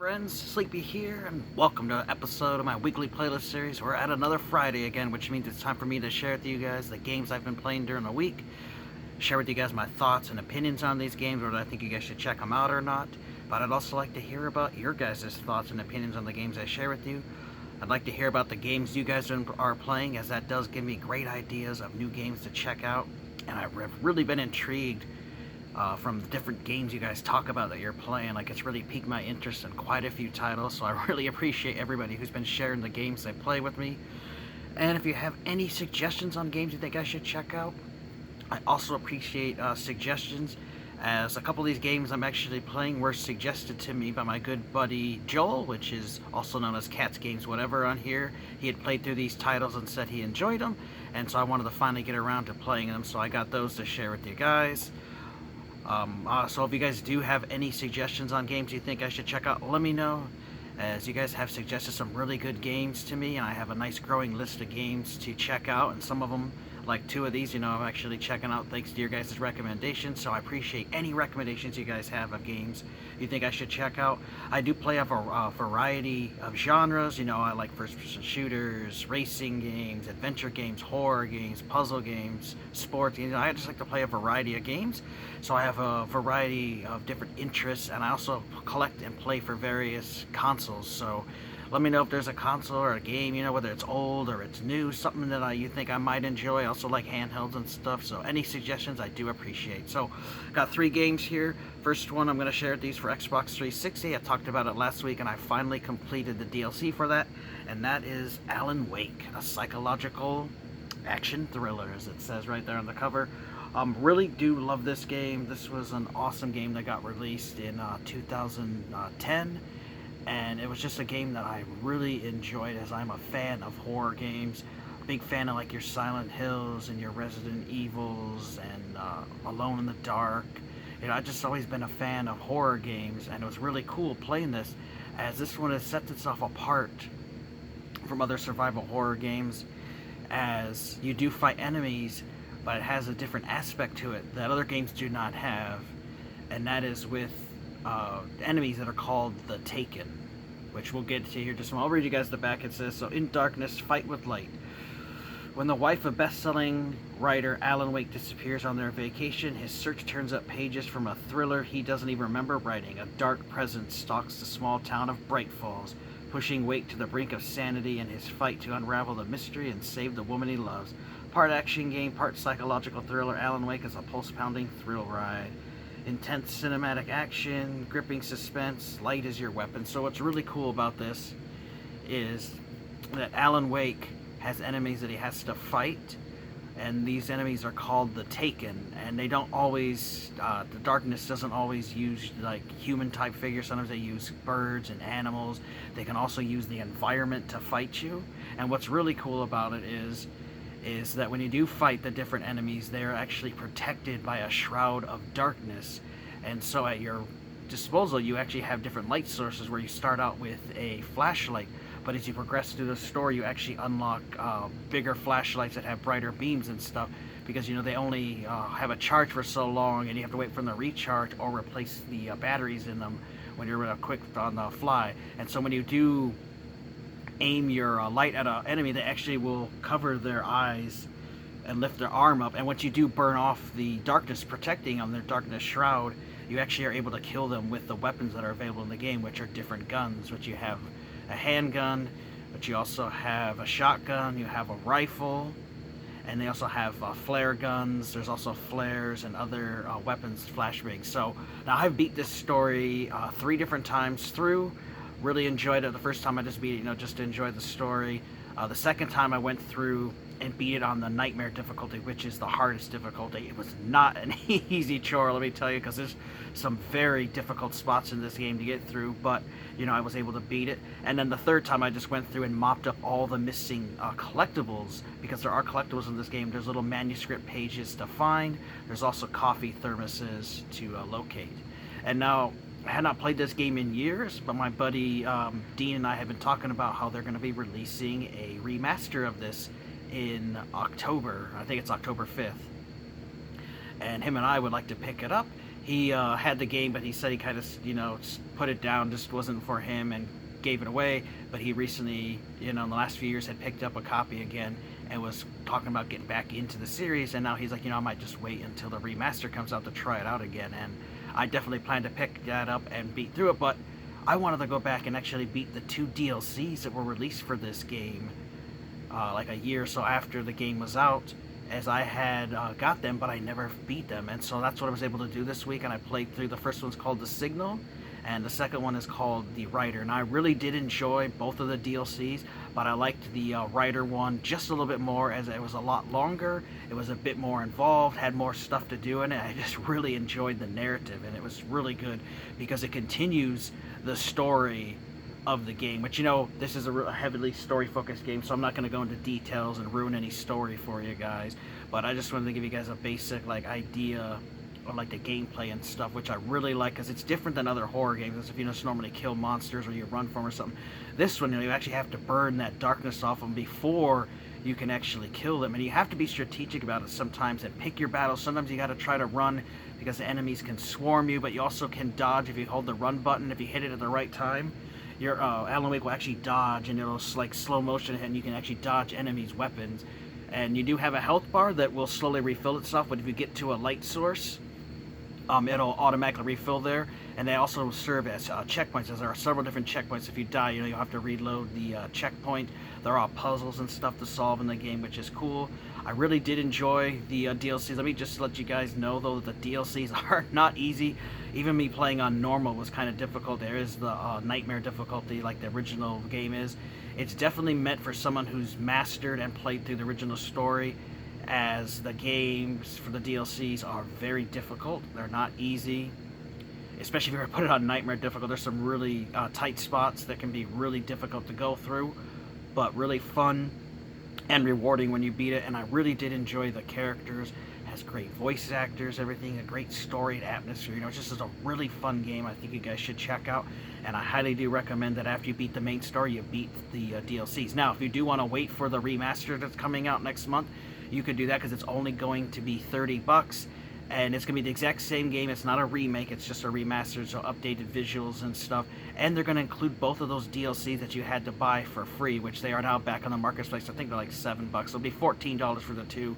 Friends, Sleepy here, and welcome to an episode of my weekly playlist series. We're at another Friday again, which means it's time for me to share with you guys the games I've been playing during the week, share with you guys my thoughts and opinions on these games, whether I think you guys should check them out or not. But I'd also like to hear about your guys' thoughts and opinions on the games I share with you. I'd like to hear about the games you guys are playing, as that does give me great ideas of new games to check out. And I've really been intrigued from the different games you guys talk about that you're playing. Like, it's really piqued my interest in quite a few titles, so I really appreciate everybody who's been sharing the games they play with me. And if you have any suggestions on games you think I should check out, I also appreciate suggestions, as a couple of these games I'm actually playing were suggested to me by my good buddy Joel, which is also known as Cats Games Whatever on here. He had played through these titles and said he enjoyed them, and so I wanted to finally get around to playing them, so I got those to share with you guys. So if you guys do have any suggestions on games you think I should check out, let me know, as you guys have suggested some really good games to me, and I have a nice growing list of games to check out, and some of them, like two of these, I'm actually checking out thanks to your guys' recommendations, so I appreciate any recommendations you guys have of games you think I should check out. I do play a variety of genres. I like first-person shooters, racing games, adventure games, horror games, puzzle games, sports games. I just like to play a variety of games, so I have a variety of different interests, and I also collect and play for various consoles, so let me know if there's a console or a game, whether it's old or it's new, something that you think I might enjoy. I also like handhelds and stuff, so any suggestions I do appreciate. So, got 3 games here. First one, I'm going to share these for Xbox 360. I talked about it last week, and I finally completed the DLC for that, and that is Alan Wake, a psychological action thriller, as it says right there on the cover. Really do love this game. This was an awesome game that got released in 2010. And it was just a game that I really enjoyed, as I'm a fan of horror games. Big fan of like your Silent Hills and your Resident Evils and Alone in the Dark. I've just always been a fan of horror games, and it was really cool playing this, as this one has set itself apart from other survival horror games, as you do fight enemies, but it has a different aspect to it that other games do not have, and that is with enemies that are called the Taken, which we'll get to here just a moment. I'll read you guys the back. It says, so in darkness, fight with light. When the wife of best-selling writer Alan Wake disappears on their vacation, his search turns up pages from a thriller he doesn't even remember writing. A dark presence stalks the small town of Bright Falls, pushing Wake to the brink of sanity in his fight to unravel the mystery and save the woman he loves. Part action game, part psychological thriller, Alan Wake is a pulse-pounding thrill ride. Intense cinematic action, gripping suspense, light is your weapon. So what's really cool about this is that Alan Wake has enemies that he has to fight, and these enemies are called the Taken, and they don't always, the darkness doesn't always use like human type figures. Sometimes they use birds and animals. They can also use the environment to fight you, and what's really cool about it is that when you do fight the different enemies, they are actually protected by a shroud of darkness. And so at your disposal, you actually have different light sources, where you start out with a flashlight, but as you progress through the story, you actually unlock bigger flashlights that have brighter beams and stuff, because they only have a charge for so long, and you have to wait for them to recharge or replace the batteries in them when you're quick on the fly. And so when you do aim your light at an enemy, they actually will cover their eyes and lift their arm up, and once you do burn off the darkness protecting them, their darkness shroud, you actually are able to kill them with the weapons that are available in the game, which are different guns. Which you have a handgun, but you also have a shotgun, you have a rifle, and they also have flare guns. There's also flares and other weapons, flashbangs. So now I've beat this story 3 different times through. Really enjoyed it. The first time I just beat it, just to enjoy the story. The second time I went through and beat it on the nightmare difficulty, which is the hardest difficulty. It was not an easy chore, let me tell you, because there's some very difficult spots in this game to get through, but I was able to beat it. And then the third time I just went through and mopped up all the missing collectibles, because there are collectibles in this game. There's little manuscript pages to find. There's also coffee thermoses to locate. And now, I had not played this game in years, but my buddy Dean and I have been talking about how they're going to be releasing a remaster of this in October. I think it's October 5th. And him and I would like to pick it up. He had the game, but he said he kind of, put it down, just wasn't for him, and gave it away. But he recently, in the last few years, had picked up a copy again and was talking about getting back into the series. And now he's like, I might just wait until the remaster comes out to try it out again. And I definitely plan to pick that up and beat through it. But I wanted to go back and actually beat the 2 DLCs that were released for this game, like a year or so after the game was out, as I had got them, but I never beat them. And so that's what I was able to do this week, and I played through. The first one's called The Signal, and the second one is called The Writer. And I really did enjoy both of the DLCs, but I liked the Writer one just a little bit more, as it was a lot longer, it was a bit more involved, had more stuff to do in it. I just really enjoyed the narrative, and it was really good because it continues the story of the game, which, this is a heavily story-focused game, so I'm not going to go into details and ruin any story for you guys, but I just wanted to give you guys a basic, idea of, the gameplay and stuff, which I really like, because it's different than other horror games. As if you just normally kill monsters or you run from them or something. This one, you actually have to burn that darkness off them before you can actually kill them, and you have to be strategic about it sometimes and pick your battles. Sometimes you got to try to run because the enemies can swarm you, but you also can dodge if you hold the run button. If you hit it at the right time, your Alan Wake will actually dodge, and it'll slow motion, and you can actually dodge enemies' weapons. And you do have a health bar that will slowly refill itself, but if you get to a light source, it'll automatically refill there. And they also serve as checkpoints, as there are several different checkpoints. If you die, you'll have to reload the checkpoint. There are puzzles and stuff to solve in the game, which is cool. I really did enjoy the DLCs. Let me just let you guys know, though, that the DLCs are not easy. Even me playing on normal was kind of difficult. There is the nightmare difficulty, like the original game is. It's definitely meant for someone who's mastered and played through the original story, as the games for the DLCs are very difficult. They're not easy, especially if you were to put it on nightmare difficult. There's some really tight spots that can be really difficult to go through, but really fun and rewarding when you beat it. And I really did enjoy the characters. It has great voice actors, everything, a great story and atmosphere. It's just a really fun game. I think you guys should check out, and I highly do recommend that after you beat the main story, you beat the DLCs. Now, if you do want to wait for the remaster that's coming out next month, you could do that, because it's only going to be $30, and it's going to be the exact same game. It's not a remake, it's just a remaster, so updated visuals and stuff. And they're going to include both of those DLCs that you had to buy for free, which they are now back on the marketplace. I think they're like $7. It'll be $14 for the two.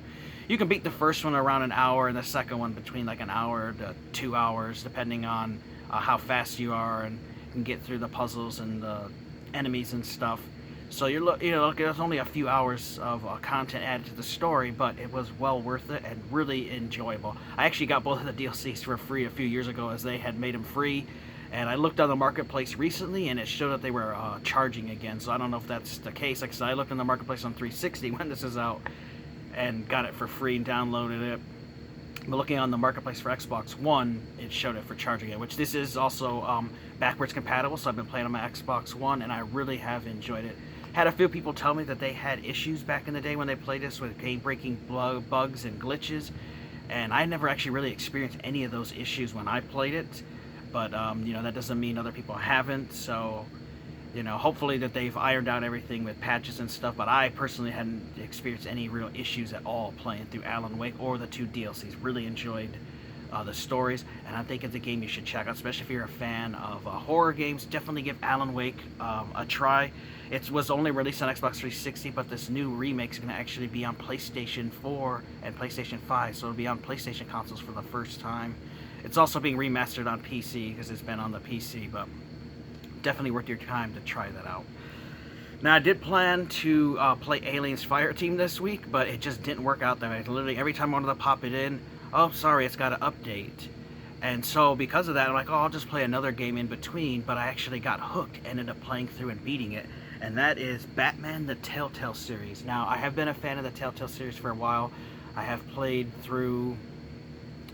You can beat the first one around an hour, and the second one between like an hour to 2 hours, depending on how fast you are, and can get through the puzzles and the enemies and stuff. So there's only a few hours of content added to the story, but it was well worth it and really enjoyable. I actually got both of the DLCs for free a few years ago, as they had made them free, and I looked on the marketplace recently, and it showed that they were charging again. So I don't know if that's the case. Like I said, I looked in the marketplace on 360 when this is out, and got it for free and downloaded it. But looking on the marketplace for Xbox One, it showed it for charging it, which this is also backwards compatible, so I've been playing on my Xbox One, and I really have enjoyed it. Had a few people tell me that they had issues back in the day when they played this with game-breaking bugs and glitches, and I never actually really experienced any of those issues when I played it. But that doesn't mean other people haven't. So hopefully that they've ironed out everything with patches and stuff. But I personally hadn't experienced any real issues at all playing through Alan Wake or the 2 DLCs. Really enjoyed the stories, and I think it's a game you should check out, especially if you're a fan of horror games. Definitely give Alan Wake a try. It was only released on Xbox 360, but this new remake is going to actually be on PlayStation 4 and PlayStation 5, so it'll be on PlayStation consoles for the first time. It's also being remastered on PC, because it's been on the PC, but definitely worth your time to try that out. Now, I did plan to play Aliens Fireteam this week, but it just didn't work out that way. Literally, every time I wanted to pop it in, oh, sorry, it's got to update. And so, because of that, I'm like, oh, I'll just play another game in between, but I actually got hooked, ended up playing through and beating it, and that is Batman the Telltale series. Now, I have been a fan of the Telltale series for a while. I have played through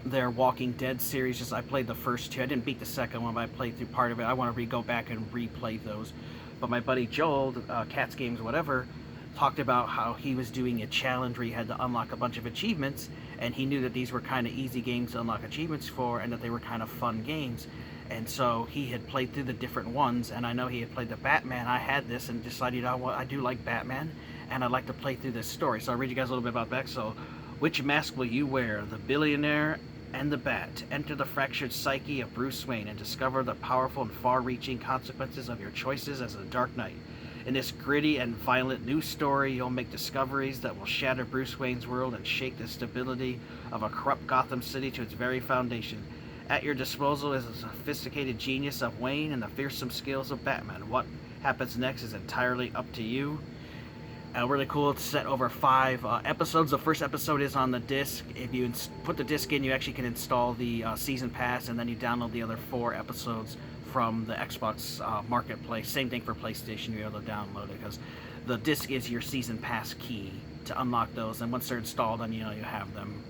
their Walking Dead series. I played the first 2. I didn't beat the second one, but I played through part of it. I want to go back and replay those. But my buddy Joel, Cats Games Whatever, talked about how he was doing a challenge where he had to unlock a bunch of achievements, and he knew that these were kind of easy games to unlock achievements for, and that they were kind of fun games. And so he had played through the different ones, and I know he had played the Batman. I had this and decided, oh, well, I do like Batman, and I'd like to play through this story. So I'll read you guys a little bit about that. So, which mask will you wear? The billionaire and the Bat. Enter the fractured psyche of Bruce Wayne and discover the powerful and far-reaching consequences of your choices as a Dark Knight. In this gritty and violent new story, you'll make discoveries that will shatter Bruce Wayne's world and shake the stability of a corrupt Gotham City to its very foundation. At your disposal is the sophisticated genius of Wayne and the fearsome skills of Batman. What happens next is entirely up to you. Really cool. It's set over 5 episodes. The first episode is on the disc. If you put the disc in, you actually can install the season pass, and then you download the other 4 episodes from the Xbox Marketplace. Same thing for PlayStation. You're able to download it because the disc is your season pass key to unlock those. And once they're installed, then you have them.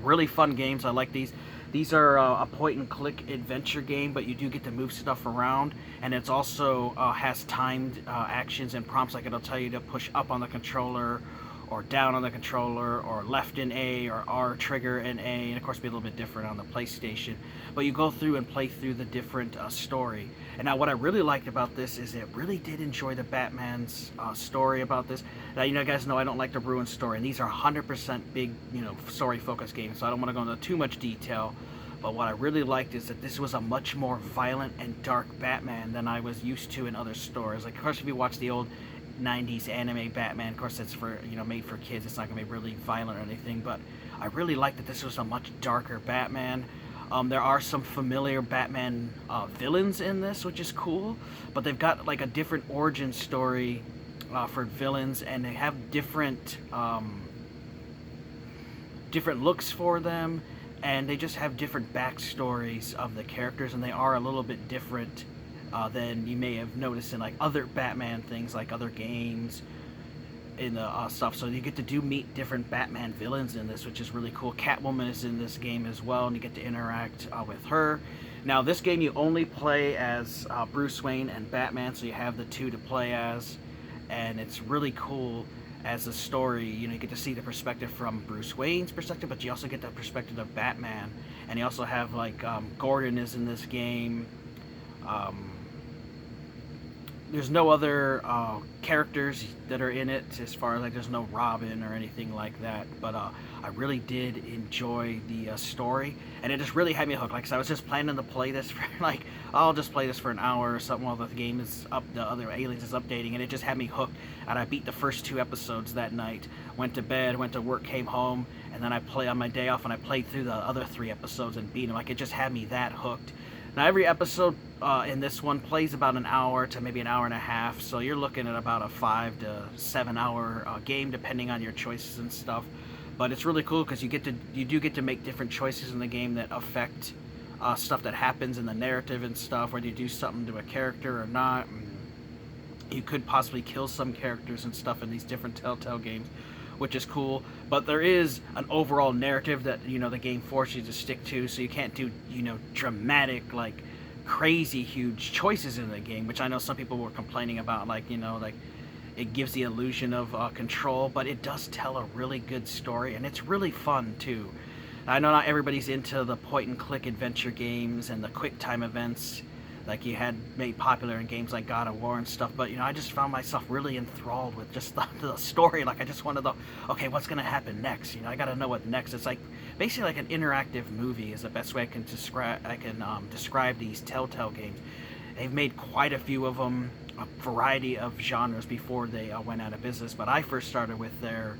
Really fun games. I like these. These are a point-and-click adventure game, but you do get to move stuff around, and it's also has timed actions and prompts. Like it'll tell you to push up on the controller, or down on the controller, or left in A, or R trigger in A, and of course it'll be a little bit different on the PlayStation. But you go through and play through the different story. And now what I really liked about this is it really did enjoy the Batman's story about this. Now, you guys know I don't like to ruin story, and these are 100% big, story-focused games, so I don't want to go into too much detail. But what I really liked is that this was a much more violent and dark Batman than I was used to in other stories. Like, of course, if you watch the old 90s anime Batman, of course it's for made for kids, it's not gonna be really violent or anything, but I really liked that this was a much darker Batman. There are some familiar Batman villains in this, which is cool, but they've got like a different origin story for villains, and they have different looks for them, and they just have different backstories of the characters, and they are a little bit different than you may have noticed in like other Batman things, like other games in the stuff. So you get to meet different Batman villains in this, which is really cool. Catwoman is in this game as well, and you get to interact with her. Now this game you only play as Bruce Wayne and Batman, so you have the 2 to play as, and it's really cool as a story. You get to see the perspective from Bruce Wayne's perspective, but you also get the perspective of Batman. And you also have like Gordon is in this game. There's no other characters that are in it, as far as like there's no Robin or anything like that, but I really did enjoy the story, and it just really had me hooked. Like, 'cause I was just planning to play this for like, I'll just play this for an hour or something while the game is up, the other Aliens is updating, and it just had me hooked. And I beat the first 2 episodes that night, went to bed, went to work, came home, and then I play on my day off, and I played through the other 3 episodes and beat them. Like, it just had me that hooked. Now every episode in this one plays about an hour to maybe an hour and a half, so you're looking at about a 5 to 7 hour game, depending on your choices and stuff. But it's really cool because you do get to make different choices in the game that affect stuff that happens in the narrative and stuff, whether you do something to a character or not. You could possibly kill some characters and stuff in these different Telltale games, which is cool. But there is an overall narrative that the game forces you to stick to, so you can't do dramatic, like crazy huge choices in the game, which I know some people were complaining about, like like it gives the illusion of control, but it does tell a really good story, and it's really fun too. I know not everybody's into the point-and-click adventure games and the quick-time events like you had made popular in games like God of War and stuff, but I just found myself really enthralled with just the story. Like, I just wanted to, okay, what's gonna happen next? I gotta know what next. It's like basically like an interactive movie is the best way I can describe these Telltale games. They've made quite a few of them, a variety of genres before they went out of business, but I first started with their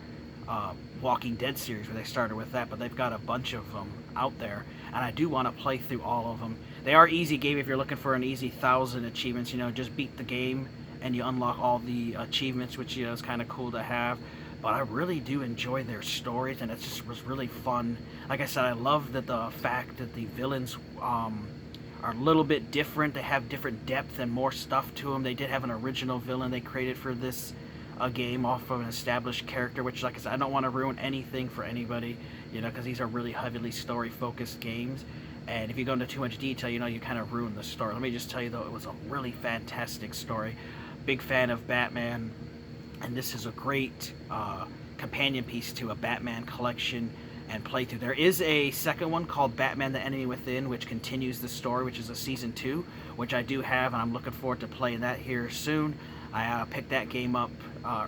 Walking Dead series, where they started with that, but they've got a bunch of them out there, and I do want to play through all of them. They are easy game if you're looking for an easy 1,000 achievements. Just beat the game and you unlock all the achievements, which is kind of cool to have. But I really do enjoy their stories, and it just was really fun. Like I said, I love that the fact that the villains are a little bit different. They have different depth and more stuff to them. They did have an original villain they created for this game off of an established character, which, like I said, I don't want to ruin anything for anybody, because these are really heavily story-focused games. And if you go into too much detail, you kind of ruin the story. Let me just tell you, though, it was a really fantastic story. Big fan of Batman, and this is a great companion piece to a Batman collection and playthrough. There is a second one called Batman: The Enemy Within, which continues the story, which is a season 2, which I do have, and I'm looking forward to playing that here soon. I picked that game up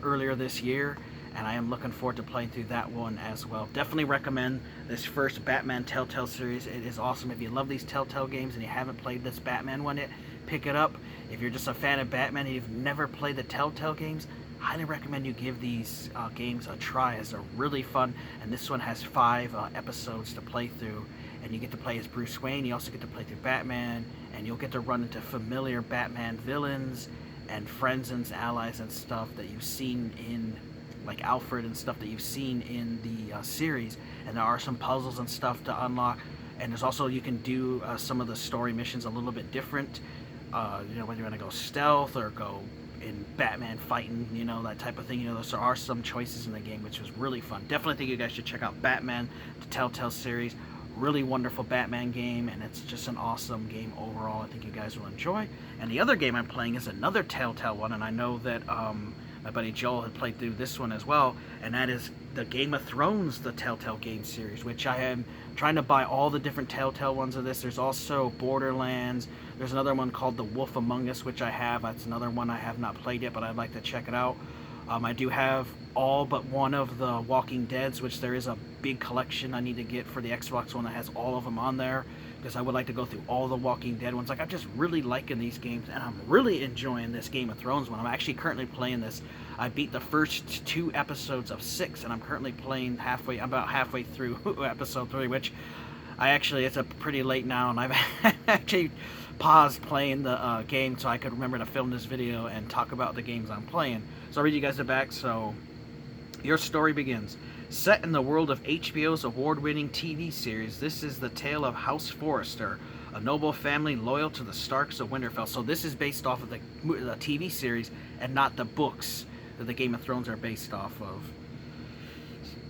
earlier this year, and I am looking forward to playing through that one as well. Definitely recommend this first Batman Telltale series. It is awesome. If you love these Telltale games and you haven't played this Batman one yet, pick it up. If you're just a fan of Batman and you've never played the Telltale games, highly recommend you give these games a try, as they're really fun. And this one has 5 episodes to play through, and you get to play as Bruce Wayne. You also get to play through Batman, and you'll get to run into familiar Batman villains and friends and allies and stuff that you've seen in, like Alfred and stuff that you've seen in the series. And there are some puzzles and stuff to unlock, and there's also, you can do some of the story missions a little bit different, you know, whether you want to go stealth or go in Batman fighting, you know, that type of thing. You know, there are some choices in the game, which was really fun. Definitely think you guys should check out Batman, the Telltale series. Really wonderful Batman game, and it's just an awesome game overall. I think you guys will enjoy. And the other game I'm playing is another Telltale one, and I know that my buddy Joel had played through this one as well, and that is the Game of Thrones, the Telltale game series, which I am trying to buy all the different Telltale ones of this. There's also Borderlands. There's another one called The Wolf Among Us, which I have. That's another one I have not played yet, but I'd like to check it out. I do have all but one of the Walking Deads, which there is a big collection I need to get for the Xbox One that has all of them on there, because I would like to go through all the Walking Dead ones. Like, I'm just really liking these games, and I'm really enjoying this Game of Thrones one. I'm actually currently playing this. I beat the first 2 episodes of 6, and I'm currently playing about halfway through episode 3, which it's a pretty late now, and I've actually paused playing the game so I could remember to film this video and talk about the games I'm playing. So I'll read you guys the back. So, your story begins. Set in the world of HBO's award-winning TV series, this is the tale of House Forrester, a noble family loyal to the Starks of Winterfell. So this is based off of the TV series and not the books that the Game of Thrones are based off of.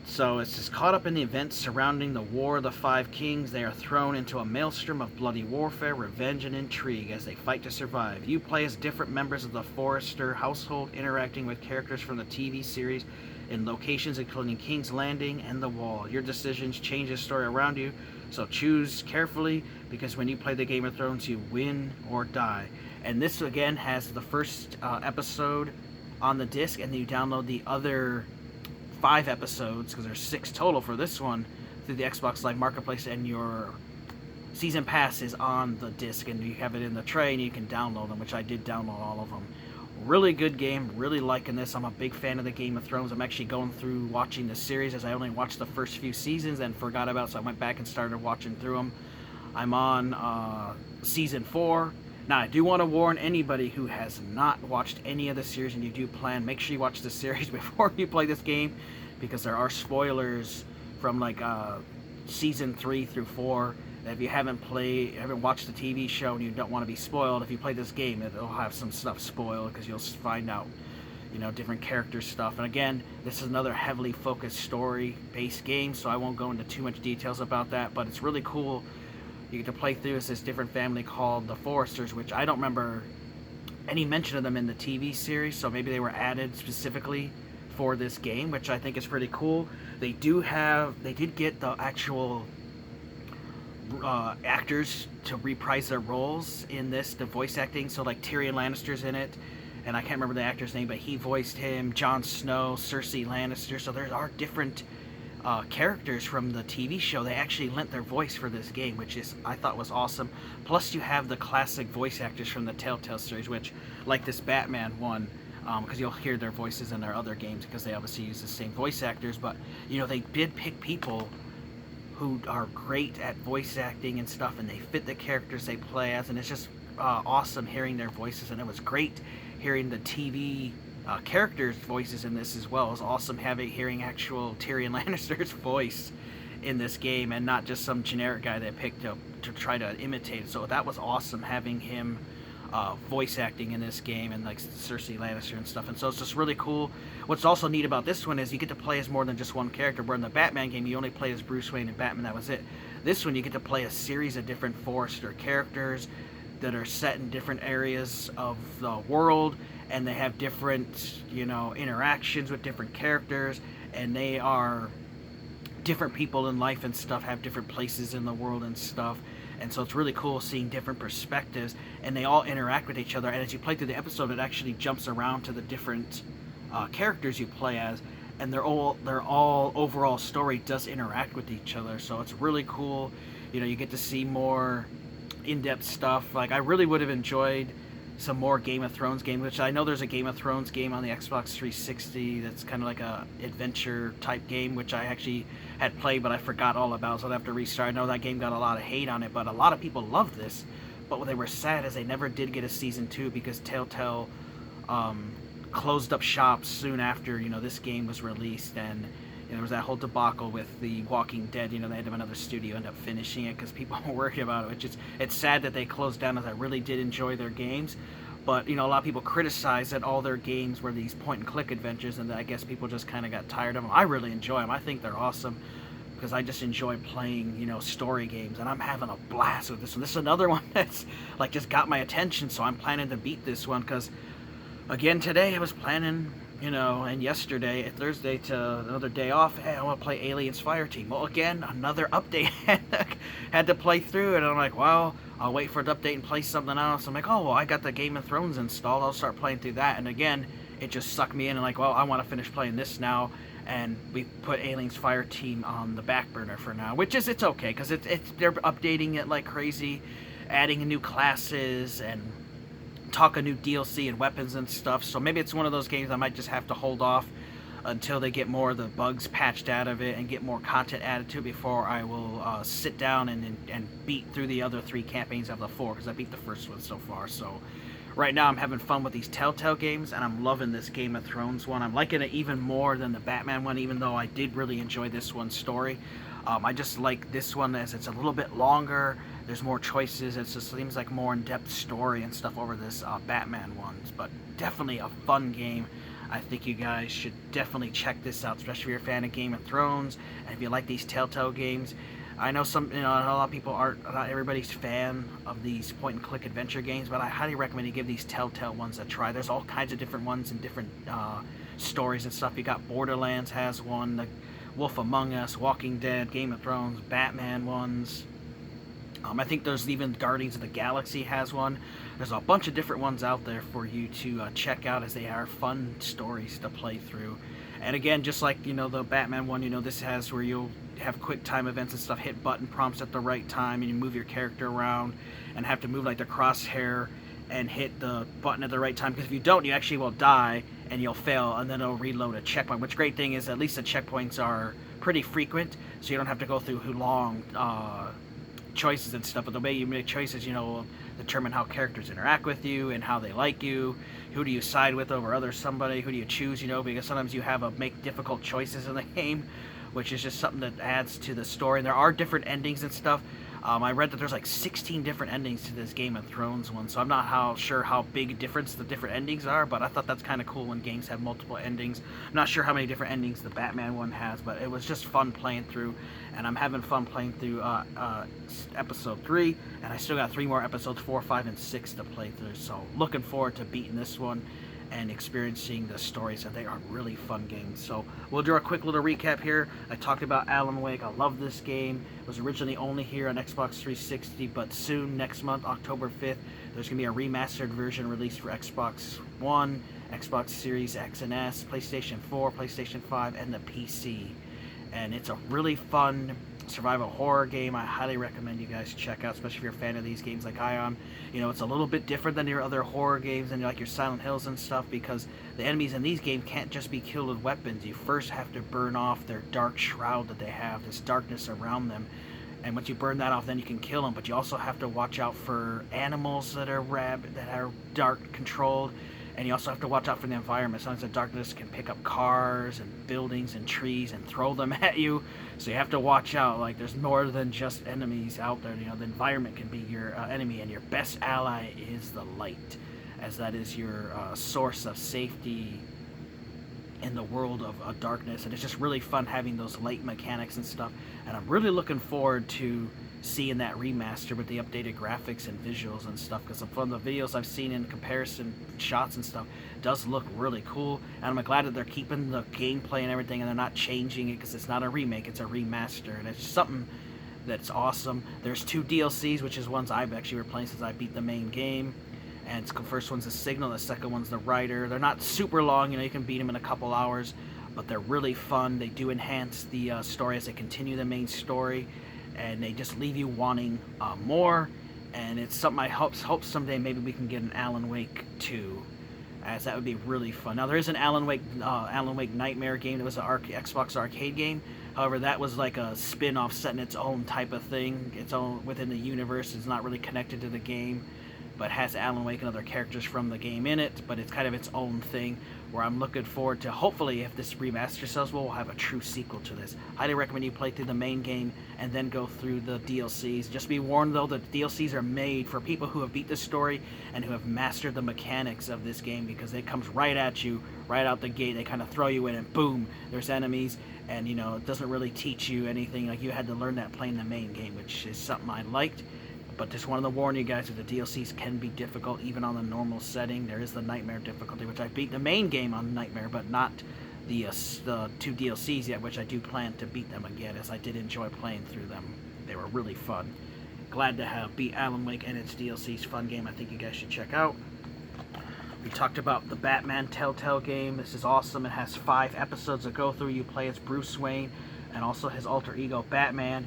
So it's just caught up in the events surrounding the War of the Five Kings. They are thrown into a maelstrom of bloody warfare, revenge, and intrigue as they fight to survive. You play as different members of the Forrester household, interacting with characters from the TV series in locations including King's Landing and the Wall. Your decisions change the story around you, so choose carefully, because when you play the Game of Thrones, you win or die. And this again has the first episode on the disc, and then you download the other 5 episodes, because there's 6 total for this one, through the Xbox Live Marketplace, and your season pass is on the disc, and you have it in the tray, and you can download them, which I did download all of them. Really good game, really liking this. I'm a big fan of the Game of Thrones. I'm actually going through watching the series, as I only watched the first few seasons and forgot about, so I went back and started watching through them. I'm on season 4. Now, I do want to warn anybody who has not watched any of the series, and you do plan, make sure you watch the series before you play this game, because there are spoilers from like season 3 through 4. If you haven't watched the TV show and you don't want to be spoiled, if you play this game, it'll have some stuff spoiled, because you'll find out, you know, different character stuff. And again, this is another heavily focused story-based game, so I won't go into too much details about that, but it's really cool. You get to play through as this different family called the Forresters, which I don't remember any mention of them in the TV series, so maybe they were added specifically for this game, which I think is pretty cool. They did get the actual actors to reprise their roles in this, the voice acting. So like Tyrion Lannister's in it, and I can't remember the actor's name, but he voiced him. Jon Snow, Cersei Lannister. So there are different characters from the TV show. They actually lent their voice for this game, which I thought was awesome. Plus you have the classic voice actors from the Telltale series, which, like this Batman one, because you'll hear their voices in their other games, because they obviously use the same voice actors, but you know, they did pick people who are great at voice acting and stuff, and they fit the characters they play as, and it's just awesome hearing their voices. And it was great hearing the TV characters' voices in this as well. It was awesome hearing actual Tyrion Lannister's voice in this game, and not just some generic guy they picked up to try to imitate. So that was awesome, having him voice acting in this game, and like Cersei Lannister and stuff. And so it's just really cool. What's also neat about this one is you get to play as more than just one character, where in the Batman game you only play as Bruce Wayne and Batman, that was it. This one you get to play a series of different Forrester characters that are set in different areas of the world, and they have different, you know, interactions with different characters, and they are different people in life and stuff, have different places in the world and stuff. And so it's really cool seeing different perspectives, and they all interact with each other. And as you play through the episode, it actually jumps around to the different characters you play as, and their all overall story does interact with each other. So it's really cool. You get to see more in-depth stuff. Like, I really would have enjoyed some more Game of Thrones games, which I know there's a Game of Thrones game on the Xbox 360 that's kind of like a adventure type game, which I actually had played, but I forgot all about, so I'd have to restart. I know that game got a lot of hate on it, but a lot of people love this. But what they were sad is they never did get a season 2 because Telltale closed up shop soon after this game was released, and there was that whole debacle with The Walking Dead. They had to have another studio end up finishing it because people were worried about it. It's sad that they closed down, as I really did enjoy their games. But, a lot of people criticize that all their games were these point-and-click adventures, and that I guess people just kind of got tired of them. I really enjoy them. I think they're awesome because I just enjoy playing, story games, and I'm having a blast with this one. This is another one that's, like, just got my attention, so I'm planning to beat this one because, again, today I was planning... and yesterday, Thursday, to another day off, hey, I want to play Aliens Fireteam. Well, again, another update. Had to play through it, and I'm like, well, I'll wait for the update and play something else. I'm like, oh, well, I got the Game of Thrones installed. I'll start playing through that. And again, it just sucked me in, and like, well, I want to finish playing this now. And we put Aliens Fireteam on the back burner for now, which is, it's okay, because they're updating it like crazy, adding new classes, and talk a new DLC and weapons and stuff, so maybe it's one of those games I might just have to hold off until they get more of the bugs patched out of it and get more content added to it before I will sit down and beat through the other 3 campaigns of the 4, because I beat the first one so far. So right now I'm having fun with these Telltale games, and I'm loving this Game of Thrones one. I'm liking it even more than the Batman one, even though I did really enjoy this one's story. I just like this one as it's a little bit longer. There's more choices. It just seems like more in-depth story and stuff over this Batman ones. But definitely a fun game. I think you guys should definitely check this out, especially if you're a fan of Game of Thrones and if you like these Telltale games. I know a lot of people not everybody's fan of these point-and-click adventure games, but I highly recommend you give these Telltale ones a try. There's all kinds of different ones and different stories and stuff. You got Borderlands has one, the Wolf Among Us, Walking Dead, Game of Thrones, Batman ones. I think there's even Guardians of the Galaxy has one. There's a bunch of different ones out there for you to check out, as they are fun stories to play through. And again, just like, the Batman one, this has where you'll have quick time events and stuff, hit button prompts at the right time, and you move your character around and have to move like the crosshair and hit the button at the right time, because if you don't, you actually will die and you'll fail, and then it'll reload a checkpoint. Which great thing is at least the checkpoints are pretty frequent, so you don't have to go through long choices and stuff. But the way you make choices, will determine how characters interact with you and how they like you. Who do you side with over somebody? Who do you choose? Because sometimes you have to make difficult choices in the game, which is just something that adds to the story. And there are different endings and stuff. I read that there's like 16 different endings to this Game of Thrones one, so I'm not sure how big a difference the different endings are, but I thought that's kind of cool when games have multiple endings. I'm not sure how many different endings the Batman one has, but it was just fun playing through, and I'm having fun playing through episode 3, and I still got 3 more episodes, 4, 5, and 6 to play through, so looking forward to beating this one and experiencing the stories, and they are really fun games. So we'll do a quick little recap here. I talked about Alan Wake. I love this game. It was originally only here on Xbox 360, but soon, next month, October 5th, there's going to be a remastered version released for Xbox One, Xbox Series X and S, PlayStation 4, PlayStation 5, and the PC. And it's a really fun survival horror game. I highly recommend you guys check out, especially if you're a fan of these games like I am. It's a little bit different than your other horror games and like your Silent Hills and stuff, because the enemies in these games can't just be killed with weapons. You first have to burn off their dark shroud that they have, this darkness around them. And once you burn that off, then you can kill them. But you also have to watch out for animals that are dark controlled. And you also have to watch out for the environment. Sometimes the darkness can pick up cars and buildings and trees and throw them at you. So you have to watch out. Like, there's more than just enemies out there. The environment can be your enemy, and your best ally is the light, as that is your source of safety in the world of darkness. And it's just really fun having those light mechanics and stuff. And I'm really looking forward to seeing that remaster with the updated graphics and visuals and stuff, because from the videos I've seen in comparison shots and stuff, it does look really cool. And I'm glad that they're keeping the gameplay and everything, and they're not changing it, because it's not a remake, it's a remaster, and it's something that's awesome. There's 2 DLCs, which is ones I've actually been playing since I beat the main game. And the first one's the Signal, the second one's the Rider. They're not super long, you can beat them in a couple hours, but they're really fun. They do enhance the story as they continue the main story, and they just leave you wanting more. And it's something I hope someday maybe we can get an Alan Wake 2, as that would be really fun. Now there is an Alan Wake Nightmare game that was an Xbox arcade game. However, that was like a spin-off set in its own type of thing, its own within the universe. It's not really connected to the game, but has Alan Wake and other characters from the game in it, but it's kind of its own thing, where I'm looking forward to, hopefully, if this remaster sells well, we'll have a true sequel to this. Highly recommend you play through the main game and then go through the DLCs. Just be warned, though, that the DLCs are made for people who have beat the story and who have mastered the mechanics of this game, because it comes right at you, right out the gate. They kind of throw you in and boom, there's enemies, and, you know, it doesn't really teach you anything. Like, you had to learn that playing the main game, which is something I liked. But just wanted to warn you guys that the DLCs can be difficult even on the normal setting. There is the Nightmare difficulty, which I beat the main game on Nightmare, but not the 2 DLCs yet, which I do plan to beat them again, as I did enjoy playing through them. They were really fun. Glad to have beat Alan Wake and its DLCs. Fun game I think you guys should check out. We talked about the Batman Telltale game. This is awesome. It has 5 episodes to go through. You play as Bruce Wayne and also his alter ego Batman.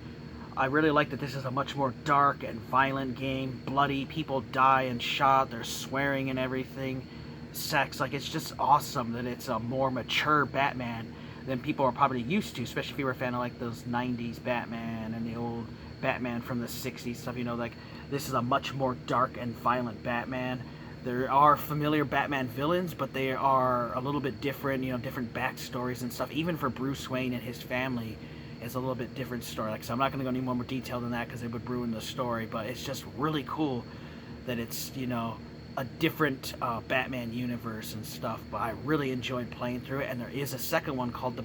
I really like that this is a much more dark and violent game. Bloody, people die and shot, there's swearing and everything. Sex, like, it's just awesome that it's a more mature Batman than people are probably used to, especially if you were a fan of like those 90s Batman and the old Batman from the 60s stuff, you know, like, this is a much more dark and violent Batman. There are familiar Batman villains, but they are a little bit different, you know, different backstories and stuff. Even for Bruce Wayne and his family, it's a little bit different story. Like, so I'm not going to go any more detail than that because it would ruin the story, but it's just really cool that it's, you know, a different Batman universe and stuff. But I really enjoyed playing through it, and there is a second one called the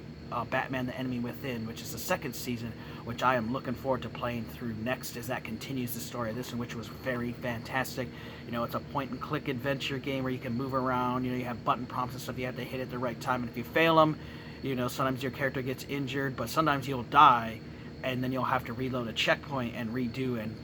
Batman the Enemy Within, which is the 2nd season, which I am looking forward to playing through next, as that continues the story of this one, which was very fantastic. You know, it's a point-and-click adventure game where you can move around. You know, you have button prompts and stuff you have to hit at the right time, and if you fail them, you know, sometimes your character gets injured, but sometimes you'll die, and then you'll have to reload a checkpoint and redo and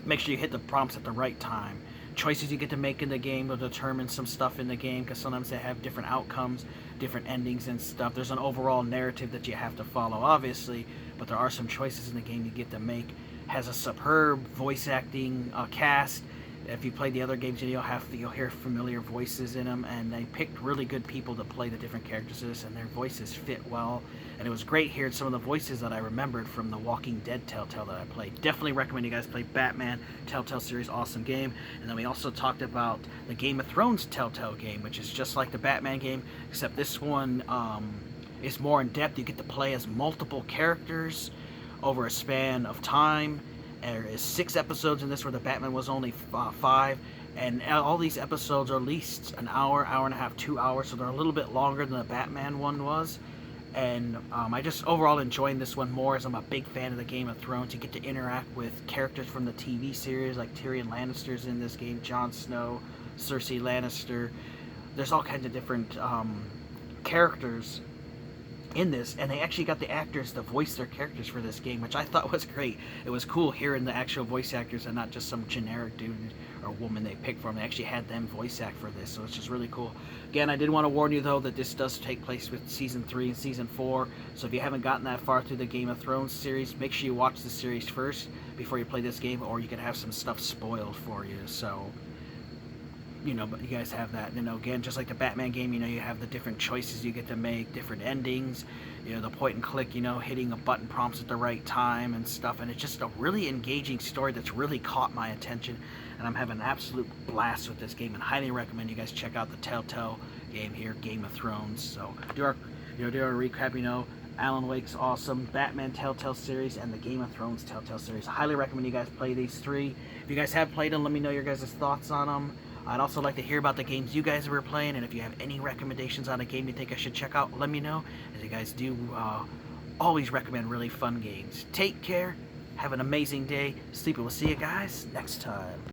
make sure you hit the prompts at the right time. Choices you get to make in the game will determine some stuff in the game, because sometimes they have different outcomes, different endings and stuff. There's an overall narrative that you have to follow, obviously, but there are some choices in the game you get to make. Has a superb voice acting cast. If you play the other games, you'll hear familiar voices in them, and they picked really good people to play the different characters in this, and their voices fit well. And it was great hearing some of the voices that I remembered from the Walking Dead Telltale that I played. Definitely recommend you guys play Batman Telltale series, awesome game. And then we also talked about the Game of Thrones Telltale game, which is just like the Batman game, except this one is more in depth. You get to play as multiple characters over a span of time. There is 6 episodes in this, where the Batman was only 5, and all these episodes are at least an hour, hour and a half, 2 hours, so they're a little bit longer than the Batman one was. And I just overall enjoying this one more, as I'm a big fan of the Game of Thrones. You get to interact with characters from the TV series, like Tyrion Lannister's in this game, Jon Snow, Cersei Lannister. There's all kinds of different characters in this, and they actually got the actors to voice their characters for this game, which I thought was great. It was cool hearing the actual voice actors and not just some generic dude or woman they picked from. They actually had them voice act for this, so it's just really cool. Again, I did want to warn you, though, that this does take place with Season 3 and Season 4, so if you haven't gotten that far through the Game of Thrones series, make sure you watch the series first before you play this game, or you could have some stuff spoiled for you. So, you know, but you guys have that. You know, again, just like the Batman game, you know, you have the different choices you get to make, different endings, you know, the point and click, you know, hitting a button prompts at the right time and stuff, and it's just a really engaging story that's really caught my attention, and I'm having an absolute blast with this game, and highly recommend you guys check out the Telltale game here, Game of Thrones. So, do our recap, you know, Alan Wake's awesome, Batman Telltale series, and the Game of Thrones Telltale series. I highly recommend you guys play these 3. If you guys have played them, let me know your guys' thoughts on them. I'd also like to hear about the games you guys were playing, and if you have any recommendations on a game you think I should check out, let me know, as you guys do always recommend really fun games. Take care, have an amazing day, Sleepy. We'll see you guys next time.